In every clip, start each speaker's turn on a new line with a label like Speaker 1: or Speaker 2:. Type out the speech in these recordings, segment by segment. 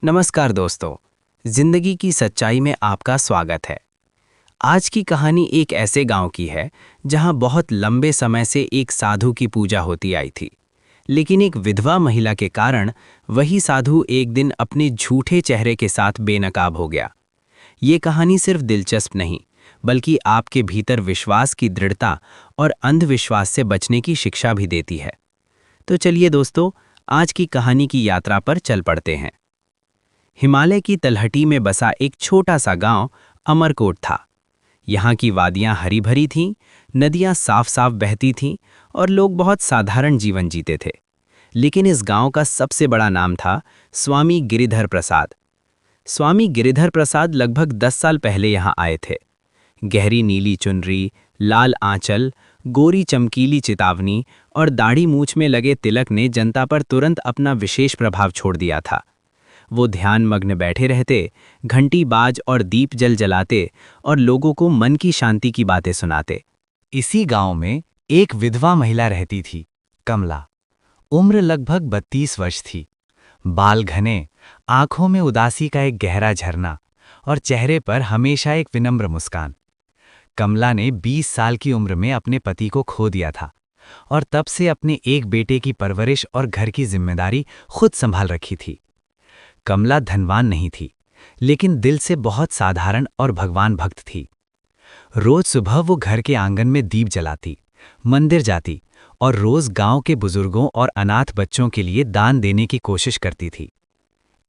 Speaker 1: नमस्कार दोस्तों, जिंदगी की सच्चाई में आपका स्वागत है। आज की कहानी एक ऐसे गांव की है जहां बहुत लंबे समय से एक साधु की पूजा होती आई थी, लेकिन एक विधवा महिला के कारण वही साधु एक दिन अपने झूठे चेहरे के साथ बेनकाब हो गया। ये कहानी सिर्फ दिलचस्प नहीं, बल्कि आपके भीतर विश्वास की दृढ़ता और अंधविश्वास से बचने की शिक्षा भी देती है। तो चलिए दोस्तों, आज की कहानी की यात्रा पर चल पड़ते हैं। हिमालय की तलहटी में बसा एक छोटा सा गांव अमरकोट था। यहाँ की वादियां हरी भरी थीं, नदियां साफ साफ बहती थीं और लोग बहुत साधारण जीवन जीते थे। लेकिन इस गांव का सबसे बड़ा नाम था स्वामी गिरिधर प्रसाद। स्वामी गिरिधर प्रसाद लगभग 10 साल पहले यहाँ आए थे। गहरी नीली चुनरी, लाल आंचल, गोरी चमकीली चितावनी और दाढ़ी मूछ में लगे तिलक ने जनता पर तुरंत अपना विशेष प्रभाव छोड़ दिया था। वो ध्यान मग्न बैठे रहते, घंटी बाज और दीप जल जलाते और लोगों को मन की शांति की बातें सुनाते।
Speaker 2: इसी गांव में एक विधवा महिला रहती थी, कमला। उम्र लगभग 32 वर्ष थी। बाल घने, आंखों में उदासी का एक गहरा झरना और चेहरे पर हमेशा एक विनम्र मुस्कान। कमला ने 20 साल की उम्र में अपने पति को खो दिया था और तब से अपने एक बेटे की परवरिश और घर की जिम्मेदारी खुद संभाल रखी थी। कमला धनवान नहीं थी, लेकिन दिल से बहुत साधारण और भगवान भक्त थी। रोज सुबह वो घर के आंगन में दीप जलाती, मंदिर जाती और रोज गांव के बुजुर्गों और अनाथ बच्चों के लिए दान देने की कोशिश करती थी।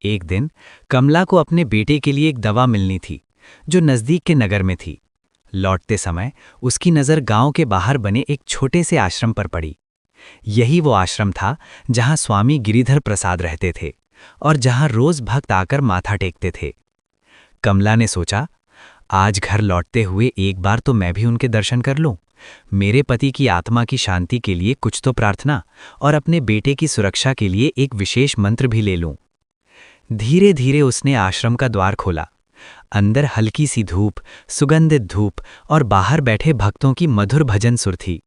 Speaker 2: एक दिन कमला को अपने बेटे के लिए एक दवा मिलनी थी, जो नजदीक के नगर में थी। लौटते समय उसकी नज़र गांव के बाहर बने एक छोटे से आश्रम पर पड़ी। यही वो आश्रम था जहां स्वामी गिरिधर प्रसाद रहते थे और जहां रोज भक्त आकर माथा टेकते थे। कमला ने सोचा, आज घर लौटते हुए एक बार तो मैं भी उनके दर्शन कर लूं। मेरे पति की आत्मा की शांति के लिए कुछ तो प्रार्थना और अपने बेटे की सुरक्षा के लिए एक विशेष मंत्र भी ले लूं। धीरे धीरे उसने आश्रम का द्वार खोला। अंदर हल्की सी धूप, सुगंधित धूप और बाहर बैठे भक्तों की मधुर भजन सुर थी।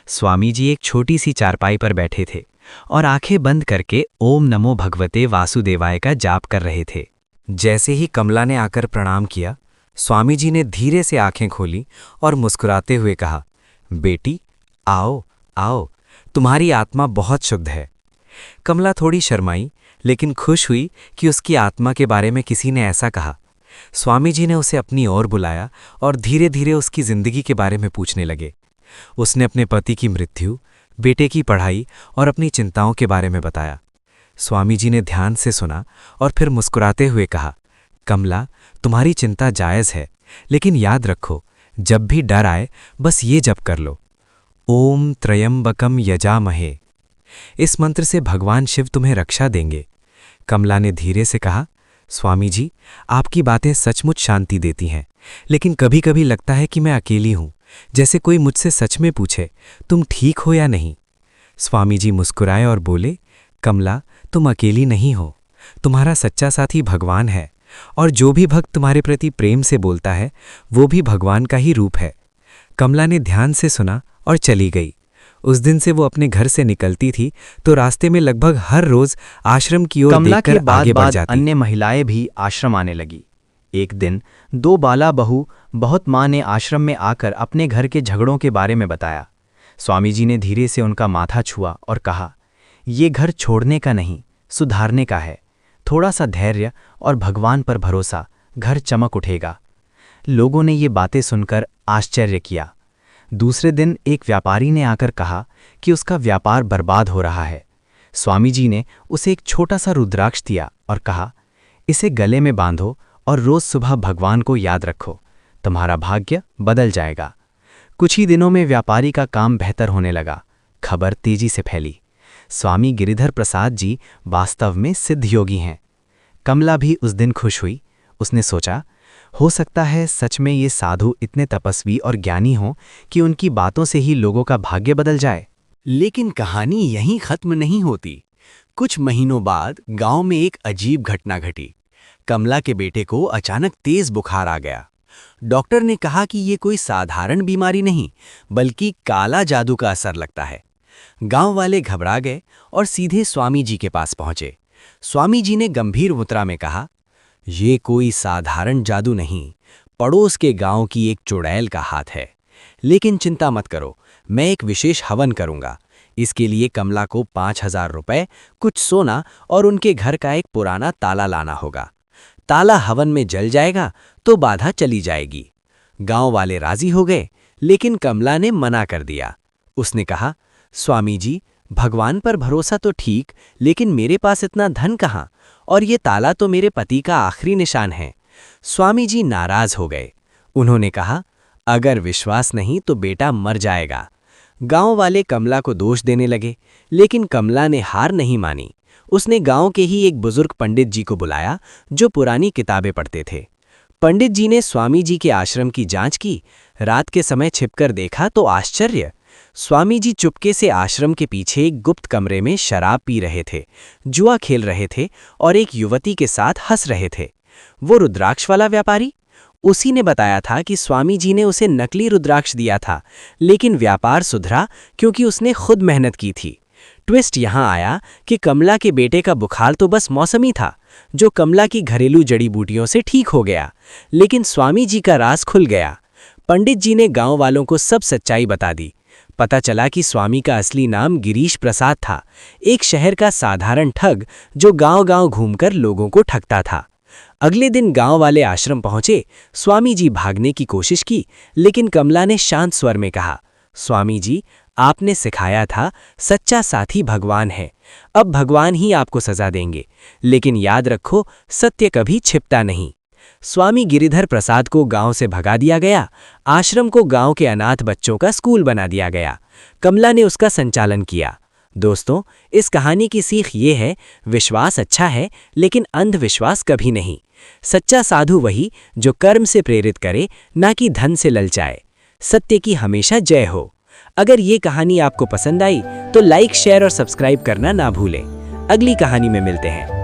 Speaker 2: स्वामी जी एक छोटी सी चारपाई पर बैठे थे और आंखें बंद करके ओम नमो भगवते वासुदेवाय का जाप कर रहे थे। जैसे ही कमला ने आकर प्रणाम किया, स्वामी जी ने धीरे से आंखें खोली और मुस्कुराते हुए कहा, बेटी, आओ आओ, तुम्हारी आत्मा बहुत शुद्ध है। कमला थोड़ी शर्माई, लेकिन खुश हुई कि उसकी आत्मा के बारे में किसी ने ऐसा कहा। स्वामी जी ने उसे अपनी ओर बुलाया और धीरे धीरे उसकी जिंदगी के बारे में पूछने लगे। उसने अपने पति की मृत्यु, बेटे की पढ़ाई और अपनी चिंताओं के बारे में बताया। स्वामी जी ने ध्यान से सुना और फिर मुस्कुराते हुए कहा, कमला, तुम्हारी चिंता जायज़ है, लेकिन याद रखो, जब भी डर आए बस ये जप कर लो, ओम त्र्यंबकम यजामहे। इस मंत्र से भगवान शिव तुम्हें रक्षा देंगे। कमला ने धीरे से कहा, स्वामी जी, आपकी बातें सचमुच शांति देती हैं, लेकिन कभी कभी लगता है कि मैं अकेली हूं, जैसे कोई मुझसे सच में पूछे, तुम ठीक हो या नहीं। स्वामी जी मुस्कुराए और बोले, कमला, तुम अकेली नहीं हो, तुम्हारा सच्चा साथी भगवान है और जो भी भक्त तुम्हारे प्रति प्रेम से बोलता है वो भी भगवान का ही रूप है। कमला ने ध्यान से सुना और चली गई। उस दिन से वो अपने घर से निकलती थी तो रास्ते में लगभग हर रोज आश्रम की ओर देखकर आगे बढ़ जाती।
Speaker 1: अन्य महिलाएं भी आश्रम आने लगी। एक दिन 2 बाला बहू बहुत माँ ने आश्रम में आकर अपने घर के झगड़ों के बारे में बताया। स्वामी जी ने धीरे से उनका माथा छुआ और कहा, ये घर छोड़ने का नहीं, सुधारने का है। थोड़ा सा धैर्य और भगवान पर भरोसा, घर चमक उठेगा। लोगों ने ये बातें सुनकर आश्चर्य किया। दूसरे दिन एक व्यापारी ने आकर कहा कि उसका व्यापार बर्बाद हो रहा है। स्वामी जी ने उसे एक छोटा सा रुद्राक्ष दिया और कहा, इसे गले में बांधो और रोज सुबह भगवान को याद रखो, तुम्हारा भाग्य बदल जाएगा। कुछ ही दिनों में व्यापारी का काम बेहतर होने लगा। खबर तेजी से फैली, स्वामी गिरिधर प्रसाद जी वास्तव में सिद्ध योगी हैं। कमला भी उस दिन खुश हुई। उसने सोचा, हो सकता है सच में ये साधु इतने तपस्वी और ज्ञानी हों कि उनकी बातों से ही लोगों का भाग्य बदल जाए। लेकिन कहानी यहीं खत्म नहीं होती। कुछ महीनों बाद गांव में एक अजीब घटना घटी। कमला के बेटे को अचानक तेज बुखार आ गया। डॉक्टर ने कहा कि ये कोई साधारण बीमारी नहीं, बल्कि काला जादू का असर लगता है। गांव वाले घबरा गए और सीधे स्वामी जी के पास पहुंचे।
Speaker 2: स्वामी जी ने गंभीर मुद्रा में कहा, ये कोई साधारण जादू नहीं, पड़ोस के गांव की एक चुड़ैल का हाथ है। लेकिन चिंता मत करो, मैं एक विशेष हवन करूंगा। इसके लिए कमला को 5,000 रुपए, कुछ सोना और उनके घर का एक पुराना ताला लाना होगा। ताला हवन में जल जाएगा तो बाधा चली जाएगी। गांव वाले राजी हो गए, लेकिन कमला ने मना कर दिया। उसने कहा, स्वामी जी, भगवान पर भरोसा तो ठीक, लेकिन मेरे पास इतना धन कहाँ, और ये ताला तो मेरे पति का आखिरी निशान है। स्वामी जी नाराज हो गए। उन्होंने कहा, अगर विश्वास नहीं तो बेटा मर जाएगा। गांव वाले कमला को दोष देने लगे, लेकिन कमला ने हार नहीं मानी। उसने गांव के ही एक बुजुर्ग पंडित जी को बुलाया, जो पुरानी किताबें पढ़ते थे। पंडित जी ने स्वामी जी के आश्रम की जांच की। रात के समय छिपकर देखा तो आश्चर्य, स्वामी जी चुपके से आश्रम के पीछे एक गुप्त कमरे में शराब पी रहे थे, जुआ खेल रहे थे और एक युवती के साथ हंस रहे थे। वो रुद्राक्ष वाला व्यापारी? उसी ने बताया था कि स्वामी जी ने उसे नकली रुद्राक्ष दिया था, लेकिन व्यापार सुधरा क्योंकि उसने खुद मेहनत की थी। ट्विस्ट यहाँ आया कि कमला के बेटे का बुखार तो बस मौसमी था, जो कमला की घरेलू जड़ी बूटियों से ठीक हो गया, लेकिन स्वामी जी का राज खुल गया। पंडित जी ने गांव वालों को सब सच्चाई बता दी। पता चला कि स्वामी का असली नाम गिरीश प्रसाद था, एक शहर का साधारण ठग जो गांव-गांव घूमकर लोगों को ठगता था। अगले दिन गांव वाले आश्रम पहुंचे। स्वामी जी भागने की कोशिश की, लेकिन कमला ने शांत स्वर में कहा, स्वामी जी, आपने सिखाया था सच्चा साथी भगवान है। अब भगवान ही आपको सजा देंगे, लेकिन याद रखो, सत्य कभी छिपता नहीं। स्वामी गिरिधर प्रसाद को गांव से भगा दिया गया। आश्रम को गांव के अनाथ बच्चों का स्कूल बना दिया गया। कमला ने उसका संचालन किया। दोस्तों, इस कहानी की सीख ये है, विश्वास अच्छा है, लेकिन अंधविश्वास कभी नहीं। सच्चा साधु वही जो कर्म से प्रेरित करे, ना कि धन से ललचाए। सत्य की हमेशा जय हो। अगर ये कहानी आपको पसंद आई तो लाइक, शेयर और सब्सक्राइब करना ना भूलें। अगली कहानी में मिलते हैं।